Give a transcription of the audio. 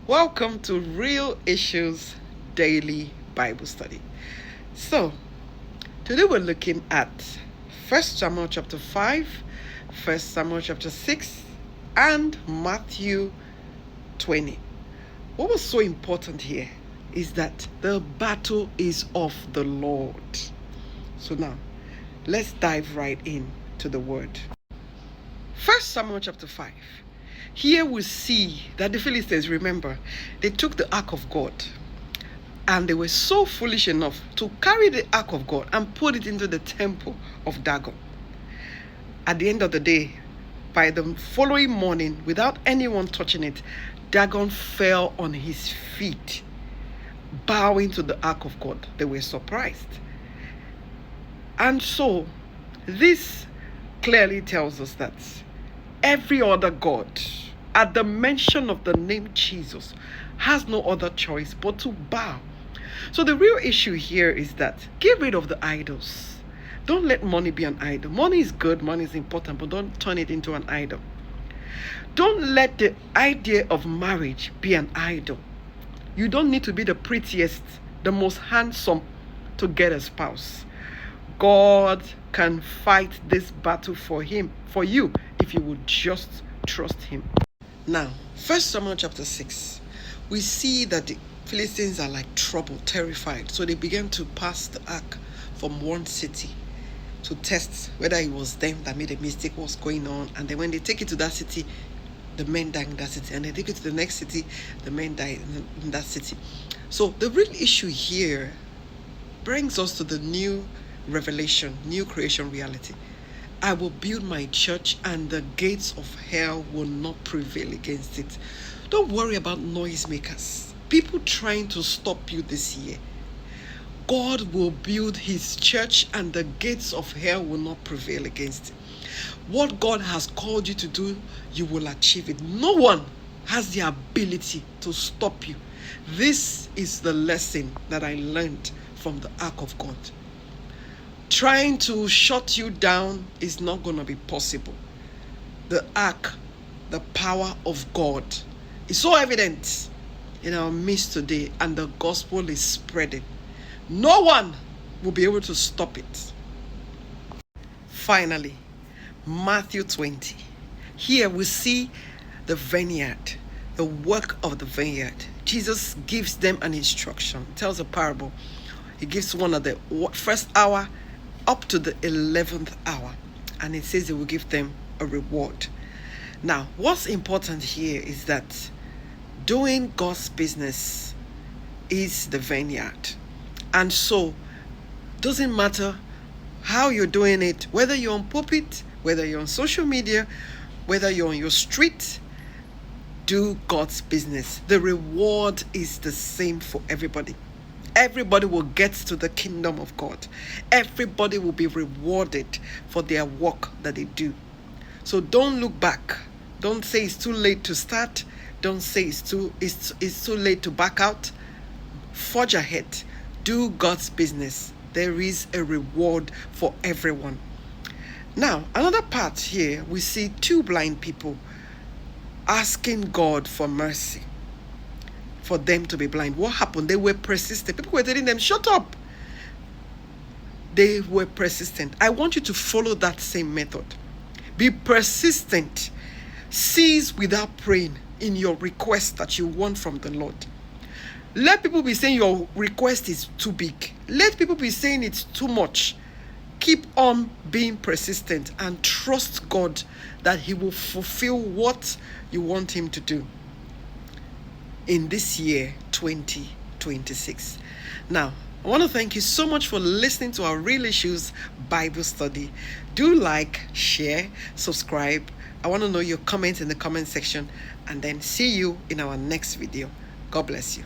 Welcome to Real Issues Daily Bible Study. So, today we're looking at 1 Samuel chapter 5, 1 Samuel chapter 6, and Matthew 20. What was so important here is that the battle is of the Lord. So now, let's dive right into the word. 1 Samuel chapter 5. Here we see that the Philistines, remember, they took the ark of God and they were so foolish enough to carry the ark of God and put it into the temple of Dagon. At the end of the day, by the following morning, without anyone touching it, Dagon fell on his feet, bowing to the ark of God. They were surprised. And so, this clearly tells us that every other god, at the mention of the name Jesus, has no other choice but to bow. So the real issue here is that get rid of the idols. Don't let money be an idol. Money is good, money is important, but don't turn it into an idol. Don't let the idea of marriage be an idol. You don't need to be the prettiest, the most handsome to get a spouse. God can fight this battle for you, if you would just trust him. Now, 1 Samuel chapter 6, we see that the Philistines are like troubled, terrified. So they began to pass the ark from one city to test whether it was them that made a mistake, what's going on. And then when they take it to that city, the men die in that city. And they take it to the next city, the men die in that city. So the real issue here brings us to the new revelation, new creation reality. I will build my church and the gates of hell will not prevail against it. Don't worry about noisemakers, people trying to stop you this year. God will build his church and the gates of hell will not prevail against it. What God has called you to do, you will achieve it. No one has the ability to stop you. This is the lesson that I learned from the ark of God. Trying to shut you down is not going to be possible. The ark, the power of God, is so evident in our midst today, and the gospel is spreading. No one will be able to stop it. Finally, Matthew 20. Here we see the vineyard, the work of the vineyard. Jesus gives them an instruction, tells a parable. He gives one of the first hour up to the 11th hour, and it says it will give them a reward. Now, what's important here is that doing God's business is the vineyard. And so, doesn't matter how you're doing it, whether you're on pulpit, whether you're on social media, whether you're on your street, do God's business. The reward is the same for everybody. Everybody will get to the kingdom of God. Everybody will be rewarded for their work that they do. So don't look back. Don't say it's too late to start. Don't say it's too late to back out. Forge ahead. Do God's business. There is a reward for everyone. Now, another part here, we see two blind people asking God for mercy for them to be blind. What happened? They were persistent. People were telling them, shut up. They were persistent. I want you to follow that same method. Be persistent. Cease without praying in your request that you want from the Lord. Let people be saying your request is too big. Let people be saying it's too much. Keep on being persistent and trust God that he will fulfill what you want him to do in this year 2026. Now, I want to thank you so much for listening to our Real Issues Bible Study. Do like, share, subscribe. I want to know your comments in the comment section, and then see you in our next video. God bless you.